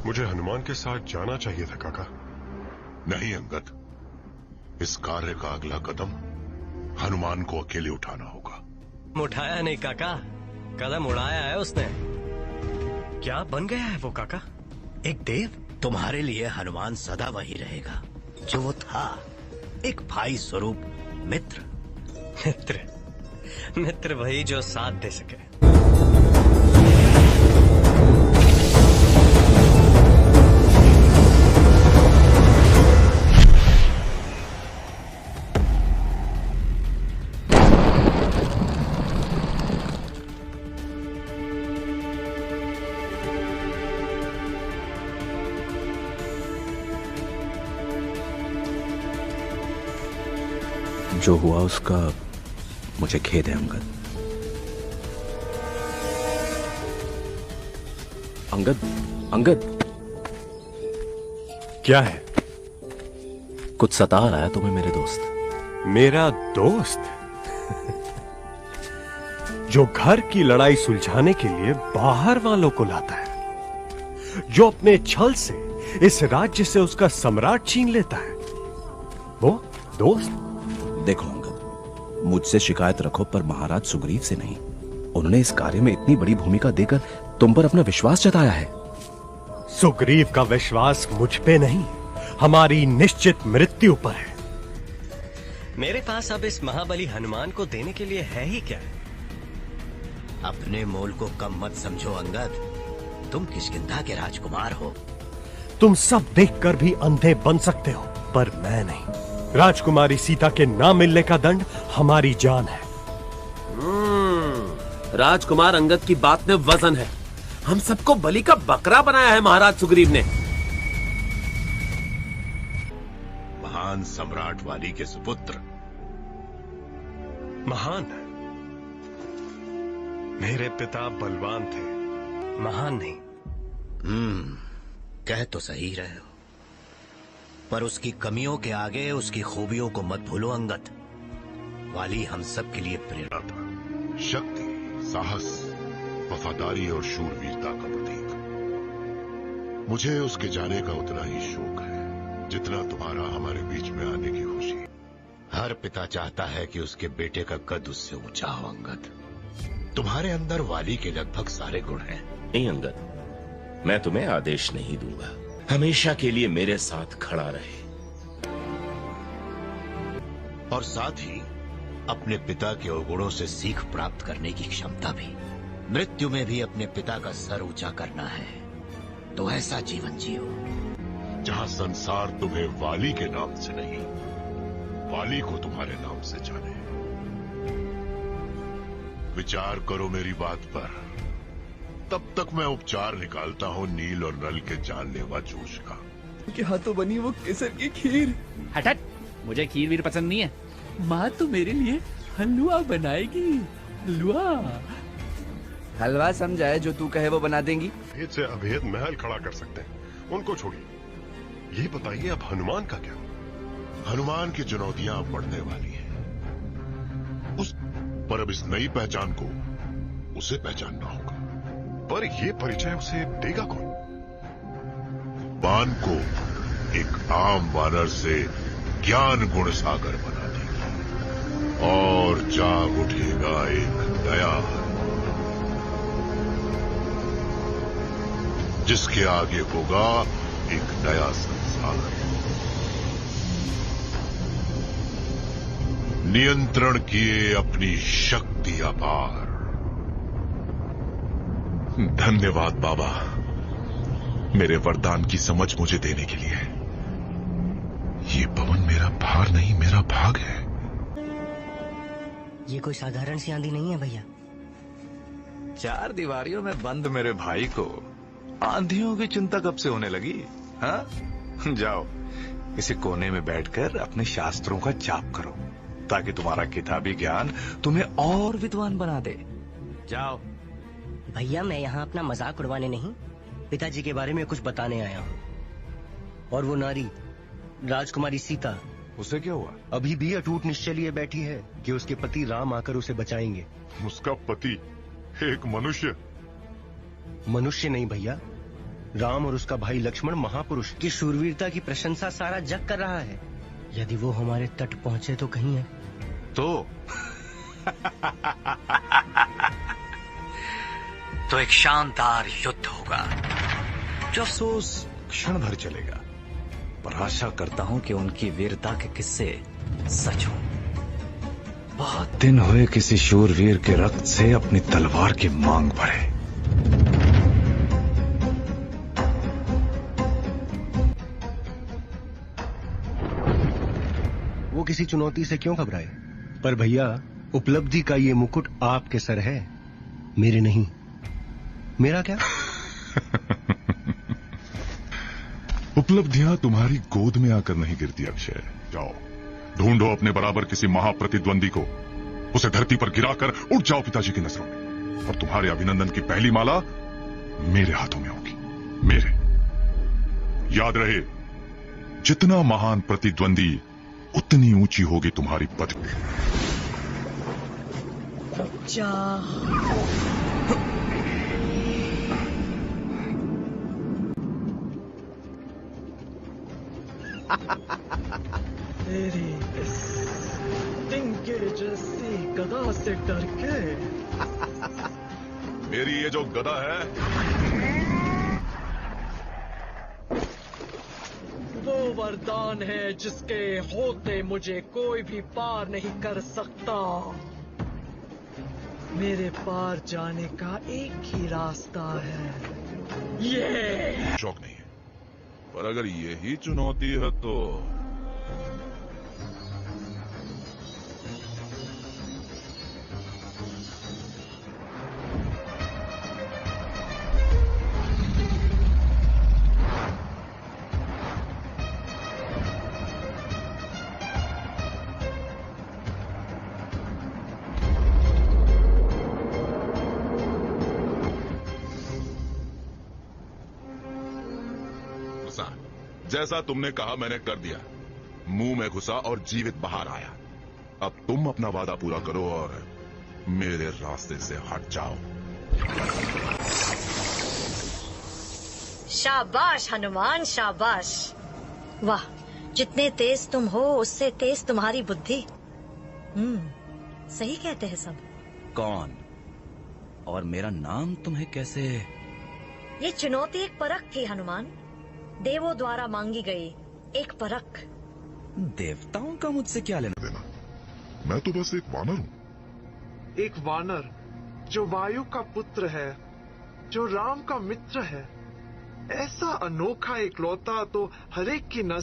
मुझे हनुमान के साथ जाना चाहिए था काका। नहीं अंगद, इस कार्य का अगला कदम हनुमान को अकेले उठाना होगा। उठाया नहीं काका, कदम उड़ाया है उसने। क्या बन गया है वो काका? एक देव? तुम्हारे लिए हनुमान सदा वही रहेगा जो वो था, एक भाई स्वरूप मित्र। मित्र वही जो साथ दे सके। जो हुआ उसका मुझे खेद है अंगद। अंगद, अंगद, क्या है? कुछ सता रहा है तुम्हें मेरे दोस्त? मेरा दोस्त? जो घर की लड़ाई सुलझाने के लिए बाहर वालों को लाता है, जो अपने छल से इस राज्य से उसका सम्राट छीन लेता है, वो दोस्त? देखो अंगद, मुझसे शिकायत रखो पर महाराज सुग्रीव से नहीं। उन्होंने इस कार्य में इतनी बड़ी भूमिका देकर तुम पर अपना विश्वास जताया है। सुग्रीव का विश्वास मुझ पे नहीं, हमारी निश्चित मृत्यु पर है। मेरे पास अब इस महाबली हनुमान को देने के लिए है ही क्या? अपने मोल को कम मत समझो अंगद, तुम किष्किंधा के राजकुमार हो। तुम सब देखकर भी अंधे बन सकते हो, पर मैं नहीं। राजकुमारी सीता के ना मिलने का दंड हमारी जान है। राजकुमार अंगद की बात में वजन है। हम सबको बलि का बकरा बनाया है महाराज सुग्रीव ने। महान सम्राट वाली के सुपुत्र। महान? मेरे पिता बलवान थे, महान नहीं। कह तो सही रहे हो, पर उसकी कमियों के आगे उसकी खूबियों को मत भूलो अंगद। वाली हम सब के लिए प्रेरणा था। शक्ति, साहस, वफादारी और शूरवीरता का प्रतीक। मुझे उसके जाने का उतना ही शौक है जितना तुम्हारा हमारे बीच में आने की खुशी। हर पिता चाहता है कि उसके बेटे का कद उससे ऊंचा हो अंगद। तुम्हारे अंदर वाली के लगभग सारे गुण हैं। नहीं अंगद, मैं तुम्हें आदेश नहीं दूंगा। हमेशा के लिए मेरे साथ खड़ा रहे। और साथ ही अपने पिता के अवगुणों से सीख प्राप्त करने की क्षमता भी। मृत्यु में भी अपने पिता का सर ऊंचा करना है तो ऐसा जीवन जियो जहां संसार तुम्हें वाली के नाम से नहीं, वाली को तुम्हारे नाम से जाने। विचार करो मेरी बात पर। तब तक मैं उपचार निकालता हूँ नील और नल के जानलेवा जोश का। उनके हाथों बनी वो केसर की खीर। हट, मुझे खीर वीर पसंद नहीं है। माँ तो मेरे लिए हलवा बनाएगी। हलवा समझाए, जो तू कहे वो बना देंगी। भेद से अभेद महल खड़ा कर सकते हैं, उनको छोड़िए। ये बताइए अब हनुमान का क्या? हनुमान की चुनौतियां अब बढ़ने वाली हैं। पर अब इस नई पहचान को उसे पहचानना होगा। पर ये परिचय उसे देगा कौन? बान को एक आम वानर से ज्ञान गुण सागर बना देगी और जाग उठेगा एक नया, जिसके आगे होगा एक नया संसार। नियंत्रण किए अपनी शक्ति अपार। धन्यवाद बाबा, मेरे वरदान की समझ मुझे देने के लिए। ये पवन मेरा भार नहीं, मेरा भाग है। ये कोई साधारण सी आंधी नहीं है भैया। 4 दीवारियों में बंद मेरे भाई को आंधियों की चिंता कब से होने लगी? हाँ, जाओ इसी कोने में बैठकर अपने शास्त्रों का जाप करो ताकि तुम्हारा किताबी ज्ञान तुम्हें और विद्वान बना दे। जाओ। भैया मैं यहाँ अपना मजाक उड़वाने नहीं, पिताजी के बारे में कुछ बताने आया हूँ। और वो नारी राजकुमारी सीता, उसे क्या हुआ? अभी भी अटूट निश्चय लिए बैठी है कि उसके पति राम आकर उसे बचाएंगे। उसका पति एक मनुष्य? मनुष्य नहीं भैया, राम और उसका भाई लक्ष्मण महापुरुष की शूरवीरता की प्रशंसा सारा जग कर रहा है। यदि वो हमारे तट पहुंचे तो कहीं है तो एक शानदार युद्ध होगा जो अफसोस क्षण भर चलेगा, पर आशा करता हूं कि उनकी वीरता के किस्से सच हों। बहुत दिन हुए किसी शूरवीर के रक्त से अपनी तलवार की मांग बढ़े। वो किसी चुनौती से क्यों घबराए? पर भैया, उपलब्धि का ये मुकुट आपके सर है, मेरे नहीं। मेरा क्या? उपलब्धियां तुम्हारी गोद में आकर नहीं गिरती अक्षय। जाओ ढूंढो अपने बराबर किसी महाप्रतिद्वंदी को, उसे धरती पर गिराकर उठ जाओ पिताजी की नजरों में, और तुम्हारे अभिनंदन की पहली माला मेरे हाथों में होगी। मेरे। याद रहे, जितना महान प्रतिद्वंदी उतनी ऊंची होगी तुम्हारी पदवी। तेरी इस तिनके जैसी गदा से डर के मेरी ये जो गदा है वो वरदान है जिसके होते मुझे कोई भी पार नहीं कर सकता। मेरे पार जाने का एक ही रास्ता है, ये। शौक नहीं है, पर अगर यही चुनौती है तो जैसा तुमने कहा मैंने कर दिया। मुंह में घुसा और जीवित बाहर आया। अब तुम अपना वादा पूरा करो और मेरे रास्ते से हट जाओ। शाबाश हनुमान, शाबाश। वाह, जितने तेज तुम हो उससे तेज तुम्हारी बुद्धि। सही कहते हैं सब। कौन? और मेरा नाम तुम्हें कैसे? ये चुनौती एक परख थी हनुमान, देवों द्वारा मांगी गई एक परख। देवताओं का मुझसे क्या लेना देना? मैं तो बस एक वानर हूँ। एक वानर जो वायु का पुत्र है, जो राम का मित्र है। ऐसा अनोखा इकलौता तो हर एक की नजर